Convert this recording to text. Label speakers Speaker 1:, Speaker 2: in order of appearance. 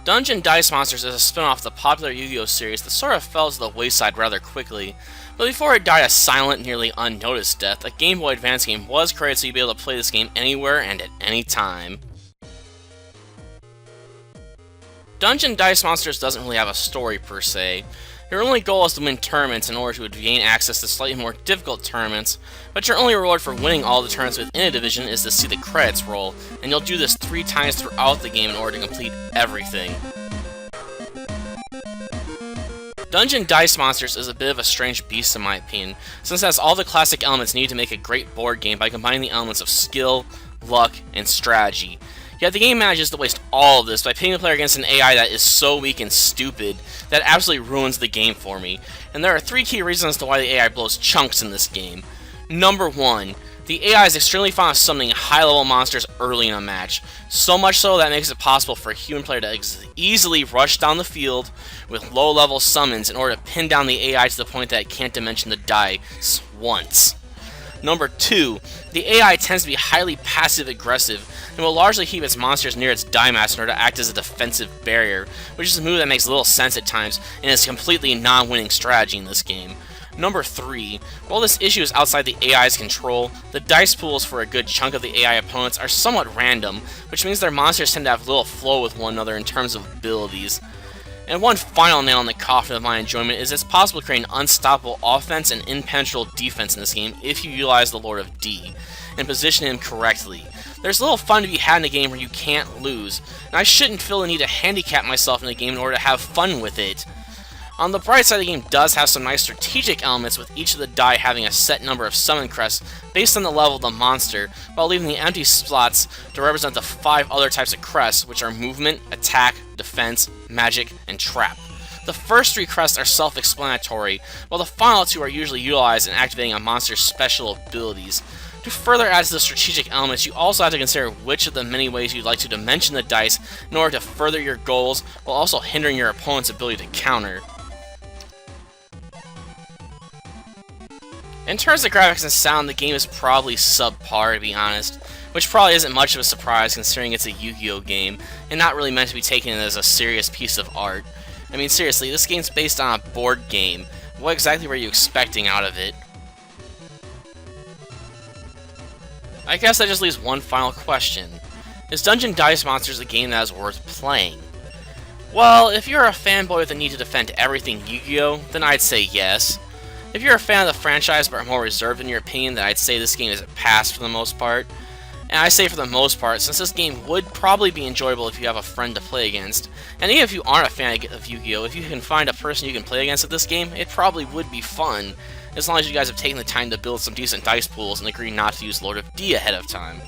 Speaker 1: Dungeon Dice Monsters is a spin-off of the popular Yu-Gi-Oh! Series that sort of fell to the wayside rather quickly, but before it died a silent, nearly unnoticed death, a Game Boy Advance game was created so you'd be able to play this game anywhere and at any time. Dungeon Dice Monsters doesn't really have a story per se. Your only goal is to win tournaments in order to gain access to slightly more difficult tournaments, but your only reward for winning all the tournaments within a division is to see the credits roll, and you'll do this 3 times throughout the game in order to complete everything. Dungeon Dice Monsters is a bit of a strange beast in my opinion, since it has all the classic elements needed to make a great board game by combining the elements of skill, luck, and strategy. Yet the game manages to waste all of this by pitting the player against an AI that is so weak and stupid that it absolutely ruins the game for me. And there are 3 key reasons as to why the AI blows chunks in this game. Number 1. The AI is extremely fond of summoning high-level monsters early in a match, so much so that it makes it possible for a human player to easily rush down the field with low-level summons in order to pin down the AI to the point that it can't dimension the dice once. Number 2, the AI tends to be highly passive-aggressive and will largely keep its monsters near its die mass in order to act as a defensive barrier, which is a move that makes little sense at times and is a completely non-winning strategy in this game. Number 3, while this issue is outside the AI's control, the dice pools for a good chunk of the AI opponents are somewhat random, which means their monsters tend to have little flow with one another in terms of abilities. And one final nail in the coffin of my enjoyment is it's possible to create an unstoppable offense and impenetrable defense in this game if you utilize the Lord of D and position him correctly. There's a little fun to be had in a game where you can't lose, and I shouldn't feel the need to handicap myself in the game in order to have fun with it. On the bright side, the game does have some nice strategic elements, with each of the die having a set number of summon crests based on the level of the monster, while leaving the empty slots to represent the 5 other types of crests, which are movement, attack, defense, magic, and trap. The first 3 crests are self-explanatory, while the final 2 are usually utilized in activating a monster's special abilities. To further add to the strategic elements, you also have to consider which of the many ways you'd like to dimension the dice in order to further your goals, while also hindering your opponent's ability to counter. In terms of graphics and sound, the game is probably subpar, to be honest, which probably isn't much of a surprise considering it's a Yu-Gi-Oh! Game, and not really meant to be taken as a serious piece of art. I mean, seriously, this game's based on a board game. What exactly were you expecting out of it? I guess that just leaves one final question. Is Dungeon Dice Monsters a game that is worth playing? Well, if you're a fanboy with a need to defend everything Yu-Gi-Oh!, then I'd say yes. If you're a fan of the franchise but are more reserved in your opinion, then I'd say this game is a pass for the most part. And I say for the most part, since this game would probably be enjoyable if you have a friend to play against. And even if you aren't a fan of Yu-Gi-Oh!, if you can find a person you can play against at this game, it probably would be fun, as long as you guys have taken the time to build some decent dice pools and agree not to use Lord of D ahead of time.